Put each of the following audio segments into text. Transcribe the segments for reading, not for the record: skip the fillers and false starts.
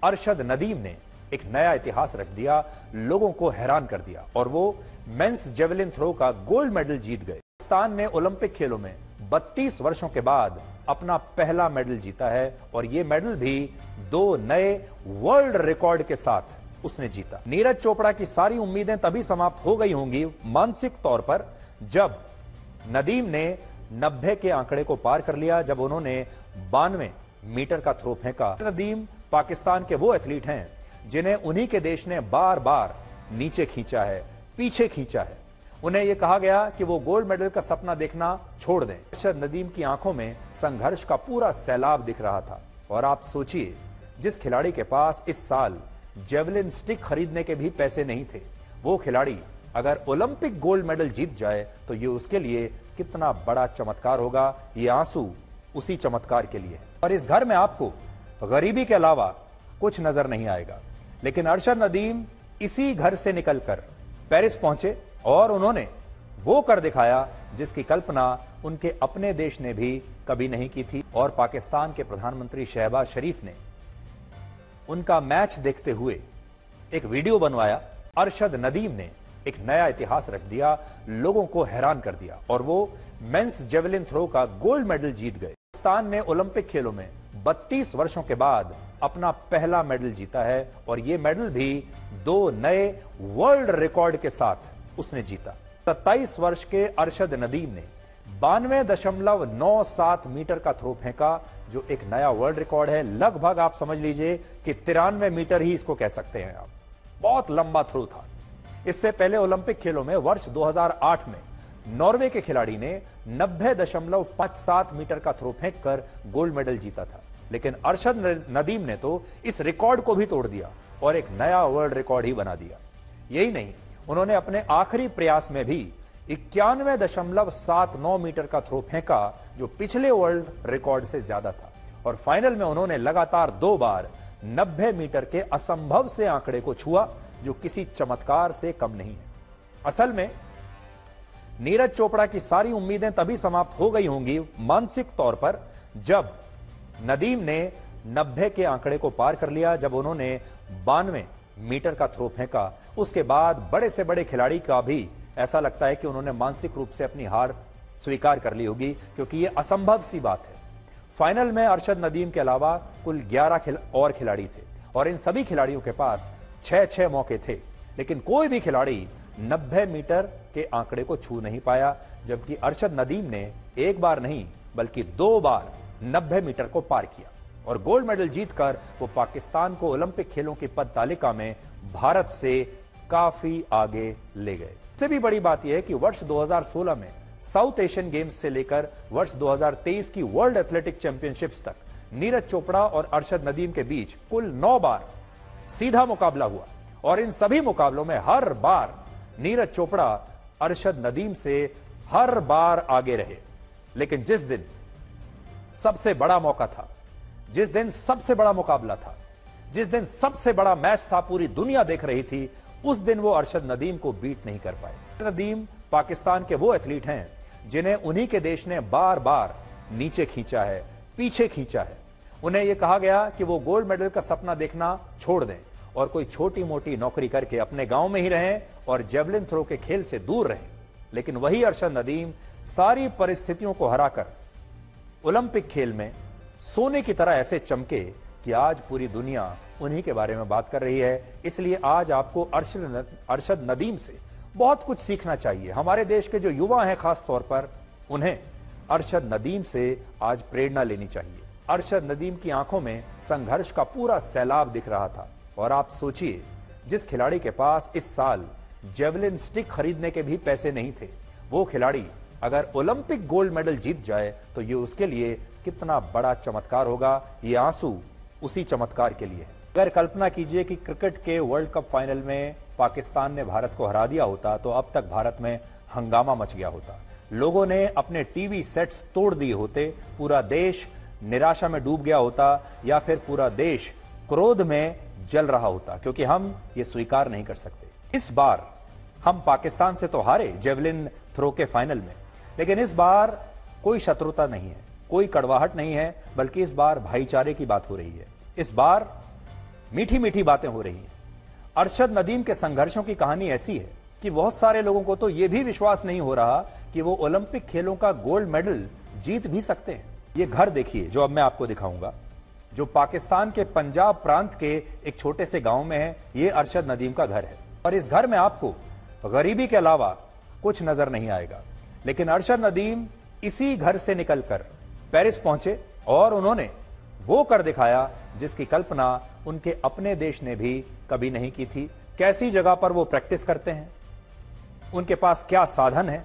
अरशद नदीम ने एक नया इतिहास रच दिया, लोगों को हैरान कर दिया और वो मेंस जेवलिन थ्रो का गोल्ड मेडल जीत गए। पाकिस्तान ने ओलंपिक खेलों में 32 वर्षों के बाद अपना पहला मेडल जीता है और ये मेडल भी 2 नए वर्ल्ड रिकॉर्ड के साथ उसने जीता। नीरज चोपड़ा की सारी उम्मीदें तभी समाप्त हो गई होंगी मानसिक तौर पर जब नदीम ने 90 के आंकड़े को पार कर लिया, जब उन्होंने 92 मीटर का थ्रो फेंका। नदीम पाकिस्तान के वो एथलीट हैं जिन्हें उन्हीं के देश ने बार बार नीचे खींचा है, पीछे खींचा है। उन्हें यह कहा गया कि वो गोल्ड मेडल का सपना देखना छोड़ दें। अरशद नदीम की आंखों में संघर्ष का पूरा सैलाब दिख रहा था और आप सोचिए, जिस खिलाड़ी के पास इस साल जेवलिन स्टिक खरीदने के भी पैसे नहीं थे, वो खिलाड़ी अगर ओलंपिक गोल्ड मेडल जीत जाए तो ये उसके लिए कितना बड़ा चमत्कार होगा। ये आंसू उसी चमत्कार के लिए है। और इस घर में आपको गरीबी के अलावा कुछ नजर नहीं आएगा, लेकिन अरशद नदीम इसी घर से निकलकर पेरिस पहुंचे और उन्होंने वो कर दिखाया जिसकी कल्पना उनके अपने देश ने भी कभी नहीं की थी। और पाकिस्तान के प्रधानमंत्री शहबाज शरीफ ने उनका मैच देखते हुए एक वीडियो बनवाया। अरशद नदीम ने एक नया इतिहास रच दिया, लोगों को हैरान कर दिया और वो मेंस जेवलिन थ्रो का गोल्ड मेडल जीत गए। पाकिस्तान ने ओलंपिक खेलों में 32 वर्षों के बाद अपना पहला मेडल जीता है और यह मेडल भी 2 नए वर्ल्ड रिकॉर्ड के साथ उसने जीता। 27 वर्ष के अरशद नदीम ने 92.97 मीटर का थ्रो फेंका, जो एक नया वर्ल्ड रिकॉर्ड है। लगभग आप समझ लीजिए कि 93 मीटर ही इसको कह सकते हैं आप। बहुत लंबा थ्रो था। इससे पहले ओलंपिक खेलों में वर्ष 2008 में नॉर्वे के खिलाड़ी ने 90.57 मीटर का थ्रो फेंककर गोल्ड मेडल जीता था, लेकिन अरशद नदीम ने तो इस रिकॉर्ड को भी तोड़ दिया और एक नया वर्ल्ड रिकॉर्ड ही बना दिया। यही नहीं, उन्होंने अपने आखिरी प्रयास में भी 91.79 मीटर का थ्रो फेंका, जो पिछले वर्ल्ड रिकॉर्ड से ज्यादा था। और फाइनल में उन्होंने लगातार 2 बार 90 मीटर के असंभव से आंकड़े को छुआ, जो किसी चमत्कार से कम नहीं है। असल में नीरज चोपड़ा की सारी उम्मीदें तभी समाप्त हो गई होंगी मानसिक तौर पर जब नदीम ने 90 के आंकड़े को पार कर लिया, जब उन्होंने 92 मीटर का थ्रो फेंका। उसके बाद बड़े से बड़े खिलाड़ी का भी ऐसा लगता है कि उन्होंने मानसिक रूप से अपनी हार स्वीकार कर ली होगी, क्योंकि यह असंभव सी बात है। फाइनल में अरशद नदीम के अलावा कुल 11 और खिलाड़ी थे और इन सभी खिलाड़ियों के पास 6 मौके थे, लेकिन कोई भी खिलाड़ी 90 मीटर के आंकड़े को छू नहीं पाया, जबकि अरशद नदीम ने एक बार नहीं बल्कि 2 बार 90 मीटर को पार किया और गोल्ड मेडल जीतकर वो पाकिस्तान को ओलंपिक खेलों की पद तालिका में भारत से काफी आगे ले गए। इससे भी बड़ी बात यह है कि वर्ष 2016 में साउथ एशियन गेम्स से लेकर वर्ष 2023 की वर्ल्ड एथलेटिक चैंपियनशिप्स तक नीरज चोपड़ा और अरशद नदीम के बीच कुल 9 बार सीधा मुकाबला हुआ और इन सभी मुकाबलों में हर बार नीरज चोपड़ा अरशद नदीम से हर बार आगे रहे। लेकिन जिस दिन सबसे बड़ा मौका था, जिस दिन सबसे बड़ा मुकाबला था, जिस दिन सबसे बड़ा मैच था, पूरी दुनिया देख रही थी, उस दिन वो अरशद नदीम को बीट नहीं कर पाए। नदीम पाकिस्तान के वो एथलीट हैं जिन्हें उन्हीं के देश ने बार बार नीचे खींचा है, पीछे खींचा है। उन्हें यह कहा गया कि वो गोल्ड मेडल का सपना देखना छोड़ दें और कोई छोटी मोटी नौकरी करके अपने गांव में ही रहें और जेवलिन थ्रो के खेल से दूर रहें। लेकिन वही अरशद नदीम सारी परिस्थितियों को हराकर ओलंपिक खेल में सोने की तरह ऐसे चमके कि आज पूरी दुनिया उन्हीं के बारे में बात कर रही है। इसलिए आज आपको अरशद नदीम से बहुत कुछ सीखना चाहिए। हमारे देश के जो युवा हैं खास तौर पर, उन्हें अरशद नदीम से आज प्रेरणा लेनी चाहिए। अरशद नदीम की आंखों में संघर्ष का पूरा सैलाब दिख रहा था और आप सोचिए, जिस खिलाड़ी के पास इस साल जेवलिन स्टिक खरीदने के भी पैसे नहीं थे, वो खिलाड़ी अगर ओलंपिक गोल्ड मेडल जीत जाए तो ये उसके लिए कितना बड़ा चमत्कार होगा। ये आंसू उसी चमत्कार के लिए है। अगर कल्पना कीजिए कि क्रिकेट के वर्ल्ड कप फाइनल में पाकिस्तान ने भारत को हरा दिया होता तो अब तक भारत में हंगामा मच गया होता, लोगों ने अपने टीवी सेट्स तोड़ दिए होते, पूरा देश निराशा में डूब गया होता या फिर पूरा देश क्रोध में जल रहा होता, क्योंकि हम ये स्वीकार नहीं कर सकते। इस बार हम पाकिस्तान से तो हारे जेवलिन थ्रो के फाइनल में, लेकिन इस बार कोई शत्रुता नहीं है, कोई कड़वाहट नहीं है, बल्कि इस बार भाईचारे की बात हो रही है। इस बार मीठी मीठी बातें हो रही हैं। अरशद नदीम के संघर्षों की कहानी ऐसी है कि बहुत सारे लोगों को तो यह भी विश्वास नहीं हो रहा कि वो ओलंपिक खेलों का गोल्ड मेडल जीत भी सकते हैं। ये घर देखिए जो अब मैं आपको दिखाऊंगा, जो पाकिस्तान के पंजाब प्रांत के एक छोटे से गांव में है। ये अरशद नदीम का घर है और इस घर में आपको गरीबी के अलावा कुछ नजर नहीं आएगा। लेकिन अरशद नदीम इसी घर से निकलकर पेरिस पहुंचे और उन्होंने वो कर दिखाया जिसकी कल्पना उनके अपने देश ने भी कभी नहीं की थी। कैसी जगह पर वो प्रैक्टिस करते हैं, उनके पास क्या साधन है,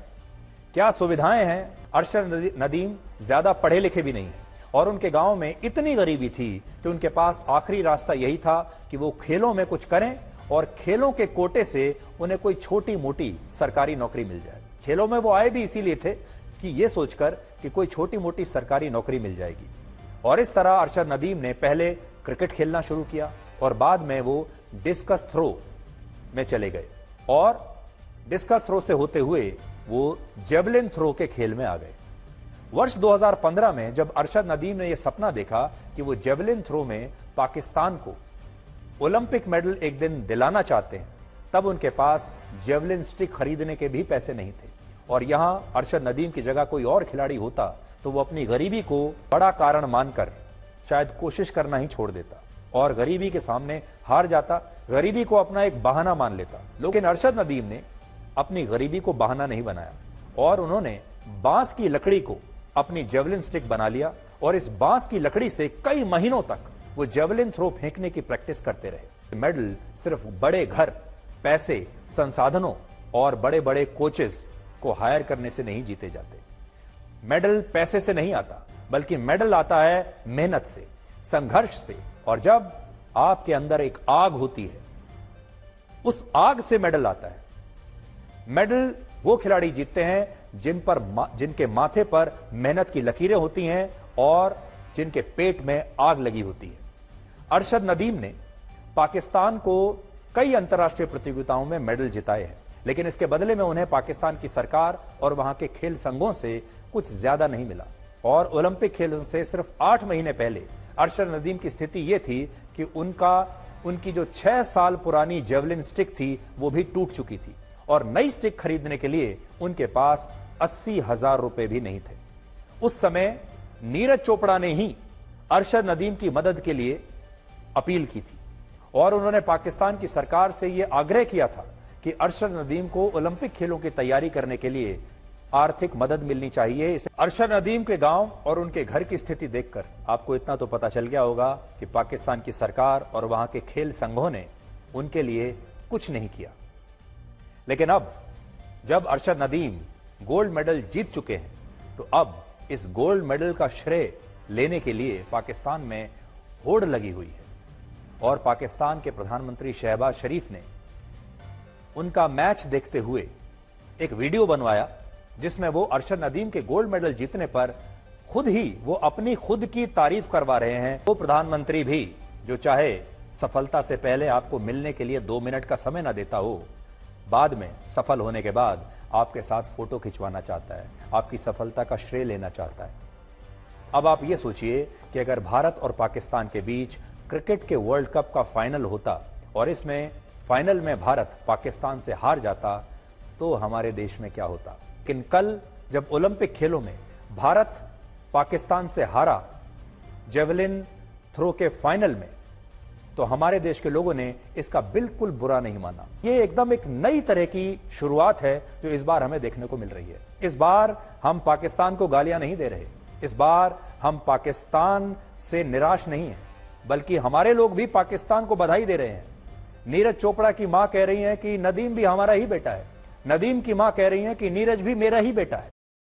क्या सुविधाएं हैं। अरशद नदीम ज्यादा पढ़े लिखे भी नहीं है और उनके गांव में इतनी गरीबी थी कि उनके पास आखिरी रास्ता यही था कि वो खेलों में कुछ करें और खेलों के कोटे से उन्हें कोई छोटी मोटी सरकारी नौकरी मिल जाए। खेलों में वो आए भी इसीलिए थे कि ये सोचकर कि कोई छोटी मोटी सरकारी नौकरी मिल जाएगी। और इस तरह अरशद नदीम ने पहले क्रिकेट खेलना शुरू किया और बाद में वो डिस्कस थ्रो में चले गए और डिस्कस थ्रो से होते हुए वो जेवलिन थ्रो के खेल में आ गए। वर्ष 2015 में जब अरशद नदीम ने यह सपना देखा कि वो जेवलिन थ्रो में पाकिस्तान को ओलंपिक मेडल एक दिन दिलाना चाहते हैं, तब उनके पास जेवलिन स्टिक खरीदने के भी पैसे नहीं थे। और यहां अरशद नदीम की जगह कोई और खिलाड़ी होता तो वो अपनी गरीबी को बड़ा कारण मानकर शायद कोशिश करना ही छोड़ देता और गरीबी के सामने हार जाता, गरीबी को अपना एक बहाना मान लेता। लेकिन अरशद नदीम ने अपनी गरीबी को बहाना नहीं बनाया और उन्होंने बांस की लकड़ी को अपनी जेवलिन स्टिक बना लिया और इस बांस की लकड़ी से कई महीनों तक वो जेवलिन थ्रो फेंकने की प्रैक्टिस करते रहे। मेडल सिर्फ बड़े घर, पैसे, संसाधनों और बड़े बड़े कोचेस को हायर करने से नहीं जीते जाते। मेडल पैसे से नहीं आता, बल्कि मेडल आता है मेहनत से, संघर्ष से। और जब आपके अंदर एक आग होती है, उस आग से मेडल आता है। मेडल वो खिलाड़ी जीतते हैं जिनके माथे पर मेहनत की लकीरें होती हैं और जिनके पेट में आग लगी होती है। अरशद नदीम ने पाकिस्तान को कई अंतर्राष्ट्रीय प्रतियोगिताओं में मेडल जिताए हैं, लेकिन इसके बदले में उन्हें पाकिस्तान की सरकार और वहां के खेल संघों से कुछ ज्यादा नहीं मिला। और ओलंपिक खेलों से सिर्फ 8 महीने पहले अरशद नदीम की स्थिति यह थी कि उनकी जो 6 साल पुरानी जेवलिन स्टिक थी वो भी टूट चुकी थी और नई स्टिक खरीदने के लिए उनके पास 80,000 रुपए भी नहीं थे। उस समय नीरज चोपड़ा ने ही अरशद नदीम की मदद के लिए अपील की थी और उन्होंने पाकिस्तान की सरकार से यह आग्रह किया था कि अरशद नदीम को ओलंपिक खेलों की तैयारी करने के लिए आर्थिक मदद मिलनी चाहिए। अरशद नदीम के गांव और उनके घर की स्थिति देखकर आपको इतना तो पता चल गया होगा कि पाकिस्तान की सरकार और वहां के खेल संघों ने उनके लिए कुछ नहीं किया। लेकिन अब जब अरशद नदीम गोल्ड मेडल जीत चुके हैं, तो अब इस गोल्ड मेडल का श्रेय लेने के लिए पाकिस्तान में होड़ लगी हुई है और पाकिस्तान के प्रधानमंत्री शहबाज शरीफ ने उनका मैच देखते हुए एक वीडियो बनवाया जिसमें वो अरशद नदीम के गोल्ड मेडल जीतने पर खुद ही वो अपनी खुद की तारीफ करवा रहे हैं। वो प्रधानमंत्री भी जो चाहे सफलता से पहले आपको मिलने के लिए 2 मिनट का समय ना देता हो, बाद में सफल होने के बाद आपके साथ फोटो खिंचवाना चाहता है, आपकी सफलता का श्रेय लेना चाहता है। अब आप ये सोचिए कि अगर भारत और पाकिस्तान के बीच क्रिकेट के वर्ल्ड कप का फाइनल होता और इसमें फाइनल में भारत पाकिस्तान से हार जाता तो हमारे देश में क्या होता। लेकिन कल जब ओलंपिक खेलों में भारत पाकिस्तान से हारा जेवलिन थ्रो के फाइनल में, तो हमारे देश के लोगों ने इसका बिल्कुल बुरा नहीं माना। ये एकदम एक नई तरह की शुरुआत है जो इस बार हमें देखने को मिल रही है। इस बार हम पाकिस्तान को गालियां नहीं दे रहे, इस बार हम पाकिस्तान से निराश नहीं हैं, बल्कि हमारे लोग भी पाकिस्तान को बधाई दे रहे हैं। नीरज चोपड़ा की मां कह रही है कि नदीम भी हमारा ही बेटा है, नदीम की मां कह रही है कि नीरज भी मेरा ही बेटा है।